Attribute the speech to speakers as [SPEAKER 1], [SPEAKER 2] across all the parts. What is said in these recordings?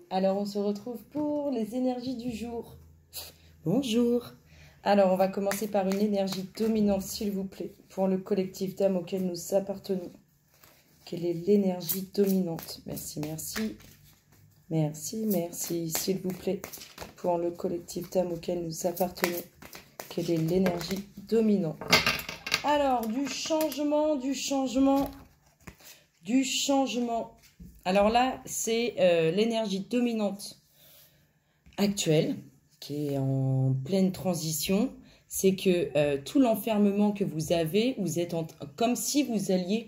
[SPEAKER 1] Alors, on se retrouve pour les énergies du jour. Bonjour. Alors, on va commencer par une énergie dominante, s'il vous plaît, pour le collectif d'âmes auquel nous appartenons. Quelle est l'énergie dominante? Merci, merci. Merci, merci, s'il vous plaît, pour le collectif d'âmes auquel nous appartenons. Quelle est l'énergie dominante? Alors, du changement, du changement, du changement. Alors là, c'est l'énergie dominante actuelle, qui est en pleine transition. C'est que tout l'enfermement que vous avez, vous êtes comme si vous alliez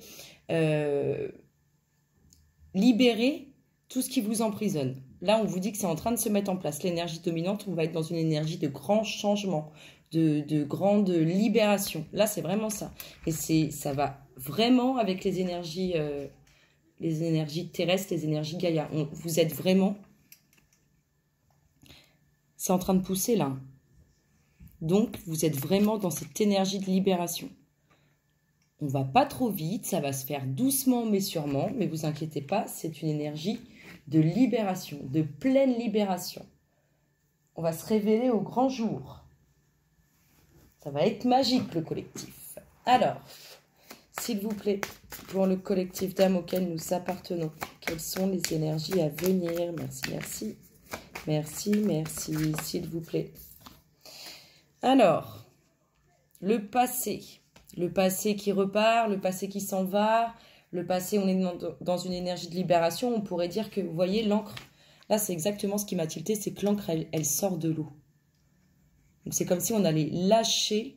[SPEAKER 1] libérer tout ce qui vous emprisonne. Là, on vous dit que c'est en train de se mettre en place. L'énergie dominante, on va être dans une énergie de grand changement, de grande libération. Là, c'est vraiment ça. Et ça va vraiment avec les énergies terrestres, les énergies Gaïa. Vous êtes vraiment... C'est en train de pousser, là. Donc, vous êtes vraiment dans cette énergie de libération. On ne va pas trop vite, ça va se faire doucement mais sûrement. Mais vous inquiétez pas, c'est une énergie de libération, de pleine libération. On va se révéler au grand jour. Ça va être magique, le collectif. Alors, s'il vous plaît, pour le collectif d'âmes auquel nous appartenons, quelles sont les énergies à venir? Merci, merci. Merci, merci, s'il vous plaît. Alors, le passé qui repart, le passé qui s'en va, le passé, on est dans une énergie de libération. On pourrait dire que, vous voyez, l'encre, là, c'est exactement ce qui m'a tilté, c'est que l'encre, elle sort de l'eau. Donc, c'est comme si on allait lâcher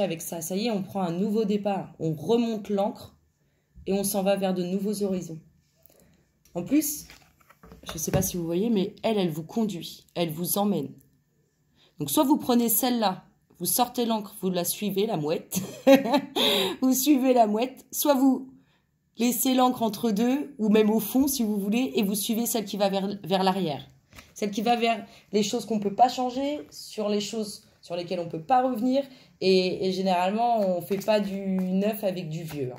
[SPEAKER 1] avec ça. Ça y est, on prend un nouveau départ. On remonte l'encre et on s'en va vers de nouveaux horizons. En plus, je ne sais pas si vous voyez, mais elle vous conduit, elle vous emmène. Donc, soit vous prenez celle-là, vous sortez l'encre, vous la suivez, la mouette. Vous suivez la mouette. Soit vous laissez l'encre entre deux, ou même au fond, si vous voulez, et vous suivez celle qui va vers l'arrière. Celle qui va vers les choses qu'on ne peut pas changer, sur les choses sur lesquelles on ne peut pas revenir. Et généralement, on ne fait pas du neuf avec du vieux.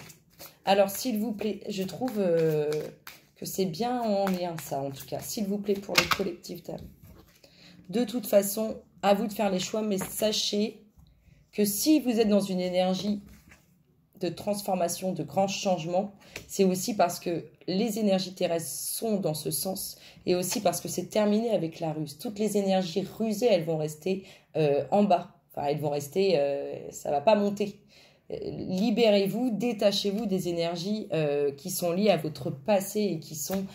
[SPEAKER 1] Alors, s'il vous plaît, je trouve que c'est bien en lien, ça, en tout cas. S'il vous plaît, pour le collectif d'âme. De toute façon, à vous de faire les choix, mais sachez que si vous êtes dans une énergie de transformation, de grand changement, c'est aussi parce que les énergies terrestres sont dans ce sens et aussi parce que c'est terminé avec la ruse. Toutes les énergies rusées, elles vont rester en bas. Enfin, elles vont rester, ça ne va pas monter. Libérez-vous, détachez-vous des énergies qui sont liées à votre passé et qui sont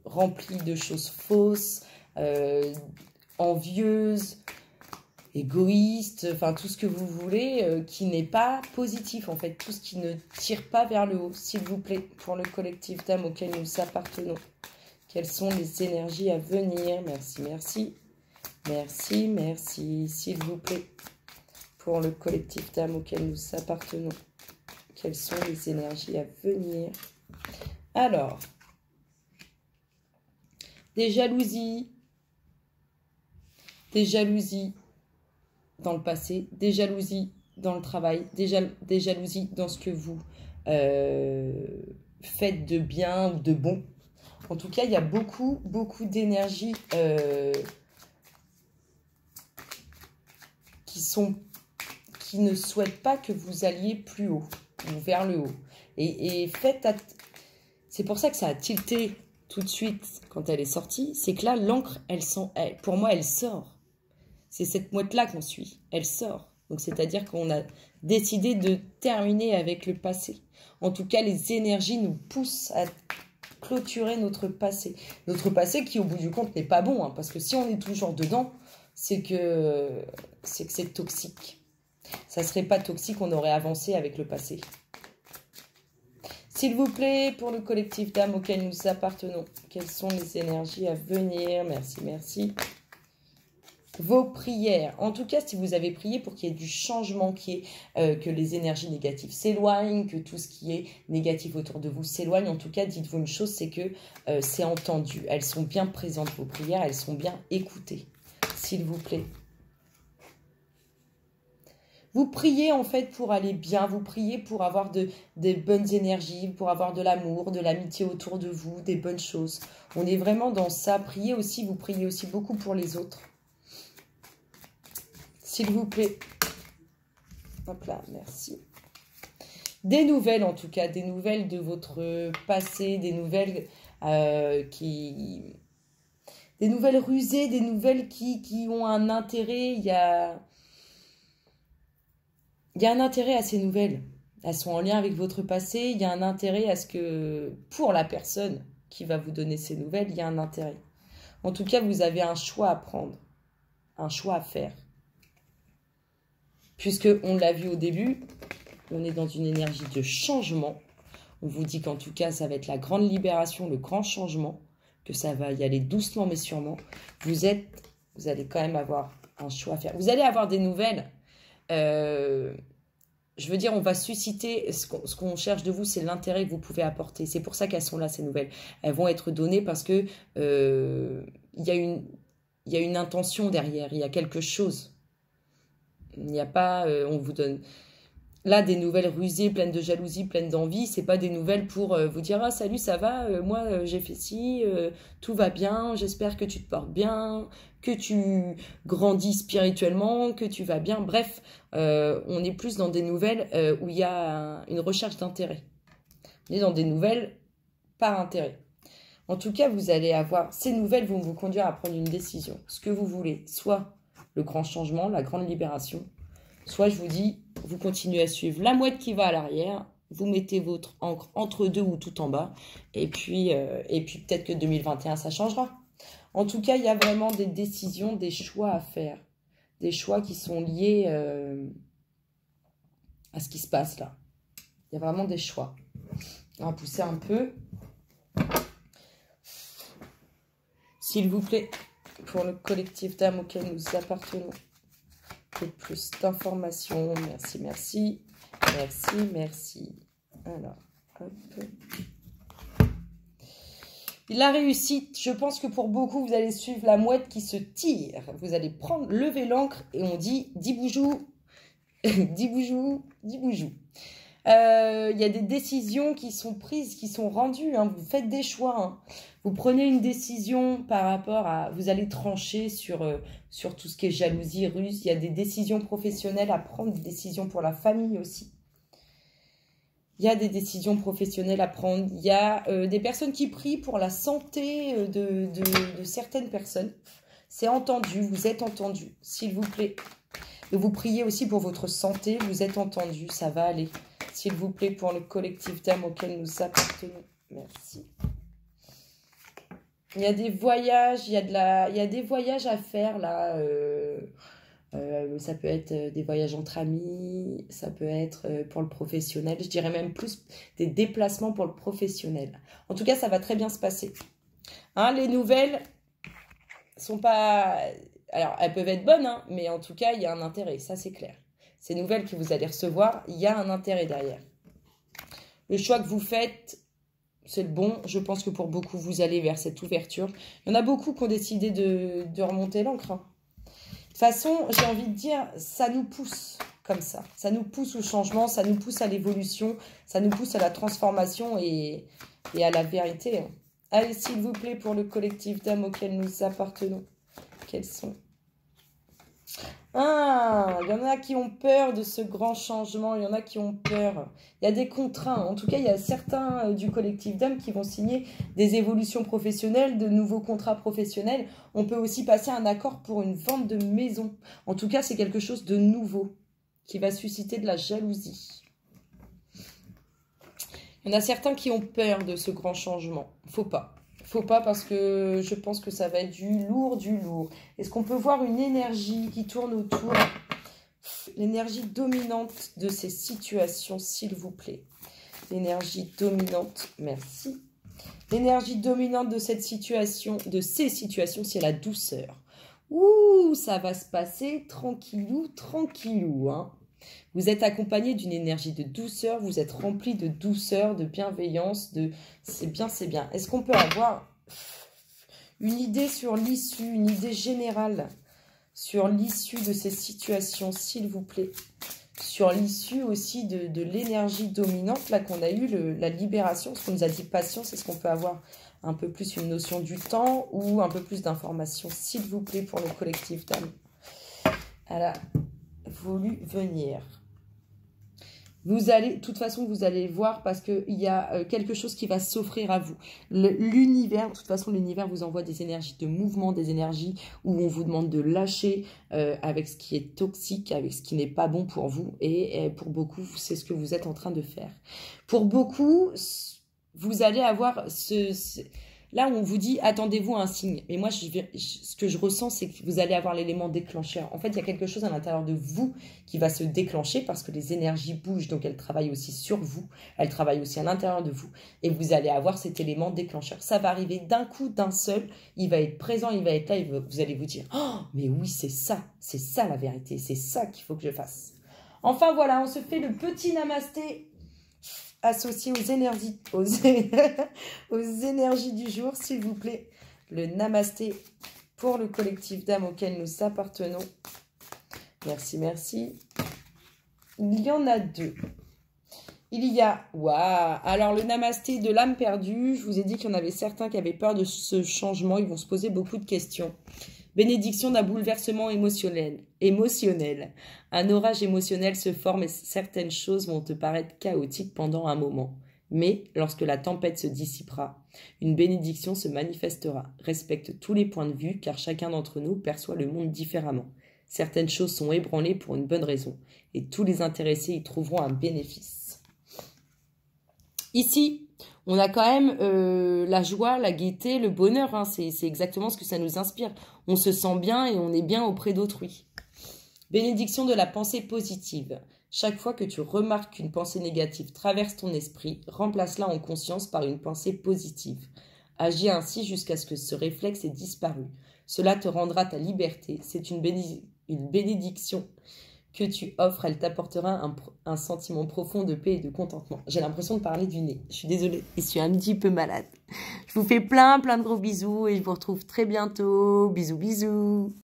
[SPEAKER 1] remplies de choses fausses, envieuses, égoïste, enfin tout ce que vous voulez, qui n'est pas positif en fait, tout ce qui ne tire pas vers le haut, s'il vous plaît, pour le collectif d'âmes auquel nous appartenons. Quelles sont les énergies à venir? Merci, merci, merci, merci, s'il vous plaît, pour le collectif d'âmes auquel nous appartenons. Quelles sont les énergies à venir? Alors, des jalousies dans le passé, des jalousies dans le travail, des jalousies dans ce que vous faites de bien ou de bon. En tout cas, il y a beaucoup, beaucoup d'énergie qui ne souhaitent pas que vous alliez plus haut, ou vers le haut. Et c'est pour ça que ça a tilté tout de suite quand elle est sortie, c'est que là, l'encre, pour moi, elle sort. C'est cette mouette-là qu'on suit. Elle sort. Donc, c'est-à-dire qu'on a décidé de terminer avec le passé. En tout cas, les énergies nous poussent à clôturer notre passé. Notre passé qui, au bout du compte, n'est pas bon. Hein, parce que si on est toujours dedans, c'est que c'est toxique. Ça ne serait pas toxique, on aurait avancé avec le passé. S'il vous plaît, pour le collectif d'âmes auquel nous appartenons, quelles sont les énergies à venir? Merci, merci. Vos prières. En tout cas, si vous avez prié pour qu'il y ait du changement, que les énergies négatives s'éloignent, que tout ce qui est négatif autour de vous s'éloigne, en tout cas, dites-vous une chose, c'est que c'est entendu. Elles sont bien présentes, vos prières, elles sont bien écoutées. S'il vous plaît. Vous priez en fait pour aller bien, vous priez pour avoir des bonnes énergies, pour avoir de l'amour, de l'amitié autour de vous, des bonnes choses. On est vraiment dans ça. Priez aussi, vous priez aussi beaucoup pour les autres. S'il vous plaît. Hop là, merci. Des nouvelles en tout cas, des nouvelles de votre passé, des nouvelles des nouvelles rusées, des nouvelles qui ont un intérêt. Il y a un intérêt à ces nouvelles. Elles sont en lien avec votre passé. Il y a un intérêt à ce que, pour la personne qui va vous donner ces nouvelles, il y a un intérêt. En tout cas, vous avez un choix à prendre, un choix à faire. Puisque, on l'a vu au début, on est dans une énergie de changement. On vous dit qu'en tout cas, ça va être la grande libération, le grand changement, que ça va y aller doucement mais sûrement. Vous allez quand même avoir un choix à faire. Vous allez avoir des nouvelles. Je veux dire, on va susciter, ce qu'on cherche de vous, c'est l'intérêt que vous pouvez apporter. C'est pour ça qu'elles sont là, ces nouvelles. Elles vont être données parce que il y a une intention derrière, il y a quelque chose. Il n'y a pas, on vous donne... Là, des nouvelles rusées, pleines de jalousie, pleines d'envie, c'est pas des nouvelles pour vous dire « Ah, salut, ça va, moi, j'ai fait ci, tout va bien, j'espère que tu te portes bien, que tu grandis spirituellement, que tu vas bien. » Bref, on est plus dans des nouvelles où il y a une recherche d'intérêt. On est dans des nouvelles par intérêt. En tout cas, vous allez avoir... Ces nouvelles vont vous conduire à prendre une décision. Ce que vous voulez, soit le grand changement, la grande libération, soit je vous dis, vous continuez à suivre la mouette qui va à l'arrière, vous mettez votre encre entre deux ou tout en bas, et puis peut-être que 2021, ça changera. En tout cas, il y a vraiment des décisions, des choix à faire, des choix qui sont liés à ce qui se passe là. Il y a vraiment des choix. On va pousser un peu. S'il vous plaît, pour le collectif d'âmes auquel nous appartenons. Plus d'informations. Merci, merci. Merci, merci. Alors, hop. La réussite, je pense que pour beaucoup, vous allez suivre la mouette qui se tire. Vous allez lever l'ancre et on dit 10 boujou, 10 boujou, 10 boujou. Il y a des décisions qui sont prises, qui sont rendues. Hein. Vous faites des choix. Hein. Vous prenez une décision par rapport à... Vous allez trancher sur tout ce qui est jalousie, ruse. Il y a des décisions professionnelles à prendre, des décisions pour la famille aussi. Il y a des décisions professionnelles à prendre. Il y a des personnes qui prient pour la santé de certaines personnes. C'est entendu, vous êtes entendu, s'il vous plaît. Et vous priez aussi pour votre santé, vous êtes entendu, ça va aller. S'il vous plaît, pour le collectif d'âmes auquel nous appartenons. Merci. Il y a des voyages, il y a des voyages à faire là. Ça peut être des voyages entre amis, ça peut être pour le professionnel. Je dirais même plus des déplacements pour le professionnel. En tout cas, ça va très bien se passer. Hein, les nouvelles sont pas... Alors, elles peuvent être bonnes, hein, mais en tout cas, il y a un intérêt, ça c'est clair. Ces nouvelles que vous allez recevoir, il y a un intérêt derrière. Le choix que vous faites, c'est le bon. Je pense que pour beaucoup, vous allez vers cette ouverture. Il y en a beaucoup qui ont décidé de remonter l'encre. Hein. De toute façon, j'ai envie de dire, ça nous pousse comme ça. Ça nous pousse au changement, ça nous pousse à l'évolution, ça nous pousse à la transformation et à la vérité. Hein. Allez, s'il vous plaît, pour le collectif d'âmes auquel nous appartenons. Quels sont... Ah, il y en a qui ont peur de ce grand changement, il y en a qui ont peur. Il y a des contraintes. En tout cas, il y a certains du collectif d'âmes qui vont signer des évolutions professionnelles, de nouveaux contrats professionnels. On peut aussi passer un accord pour une vente de maison. En tout cas, c'est quelque chose de nouveau qui va susciter de la jalousie. Il y en a certains qui ont peur de ce grand changement. Faut pas. Faut pas parce que je pense que ça va être du lourd, du lourd. Est-ce qu'on peut voir une énergie qui tourne autour? L'énergie dominante de ces situations, s'il vous plaît. L'énergie dominante, merci. L'énergie dominante de cette situation, de ces situations, c'est la douceur. Ouh, ça va se passer tranquillou, tranquillou, hein. Vous êtes accompagné d'une énergie de douceur, vous êtes rempli de douceur, de bienveillance, de... C'est bien, c'est bien. Est-ce qu'on peut avoir une idée sur l'issue, une idée générale sur l'issue de ces situations, s'il vous plaît? sur l'issue aussi de l'énergie dominante, là qu'on a eu, la libération, ce qu'on nous a dit patience, est-ce qu'on peut avoir un peu plus une notion du temps ou un peu plus d'informations, s'il vous plaît, pour le collectif d'âme. Elle a voulu venir. Vous allez, de toute façon, vous allez voir parce qu'il y a quelque chose qui va s'offrir à vous. L'univers, de toute façon, l'univers vous envoie des énergies de mouvement, des énergies où on vous demande de lâcher avec ce qui est toxique, avec ce qui n'est pas bon pour vous. Et pour beaucoup, c'est ce que vous êtes en train de faire. Pour beaucoup, vous allez avoir là où on vous dit, attendez-vous à un signe. Mais moi, ce que je ressens, c'est que vous allez avoir l'élément déclencheur. En fait, il y a quelque chose à l'intérieur de vous qui va se déclencher parce que les énergies bougent. Donc, elles travaillent aussi sur vous. Elles travaillent aussi à l'intérieur de vous. Et vous allez avoir cet élément déclencheur. Ça va arriver d'un coup, d'un seul. Il va être présent, il va être là. Et vous allez vous dire, oh, mais oui, c'est ça la vérité. C'est ça qu'il faut que je fasse. Enfin, voilà, on se fait le petit namasté associé aux énergies, aux énergies du jour, s'il vous plaît. Le namasté pour le collectif d'âme auquel nous appartenons. Merci, merci. Il y en a deux. Il y a, waouh, alors le namasté de l'âme perdue, je vous ai dit qu'il y en avait certains qui avaient peur de ce changement, ils vont se poser beaucoup de questions. Bénédiction d'un bouleversement émotionnel. Un orage émotionnel se forme et certaines choses vont te paraître chaotiques pendant un moment. Mais lorsque la tempête se dissipera, une bénédiction se manifestera. Respecte tous les points de vue car chacun d'entre nous perçoit le monde différemment. Certaines choses sont ébranlées pour une bonne raison et tous les intéressés y trouveront un bénéfice. Ici, on a quand même la joie, la gaieté, le bonheur. Hein. C'est exactement ce que ça nous inspire. On se sent bien et on est bien auprès d'autrui. Bénédiction de la pensée positive. Chaque fois que tu remarques qu'une pensée négative traverse ton esprit, remplace-la en conscience par une pensée positive. Agis ainsi jusqu'à ce que ce réflexe ait disparu. Cela te rendra ta liberté. C'est une bénédiction que tu offres, elle t'apportera un sentiment profond de paix et de contentement. J'ai l'impression de parler du nez. Je suis désolée, je suis un petit peu malade. Je vous fais plein de gros bisous et je vous retrouve très bientôt. Bisous, bisous.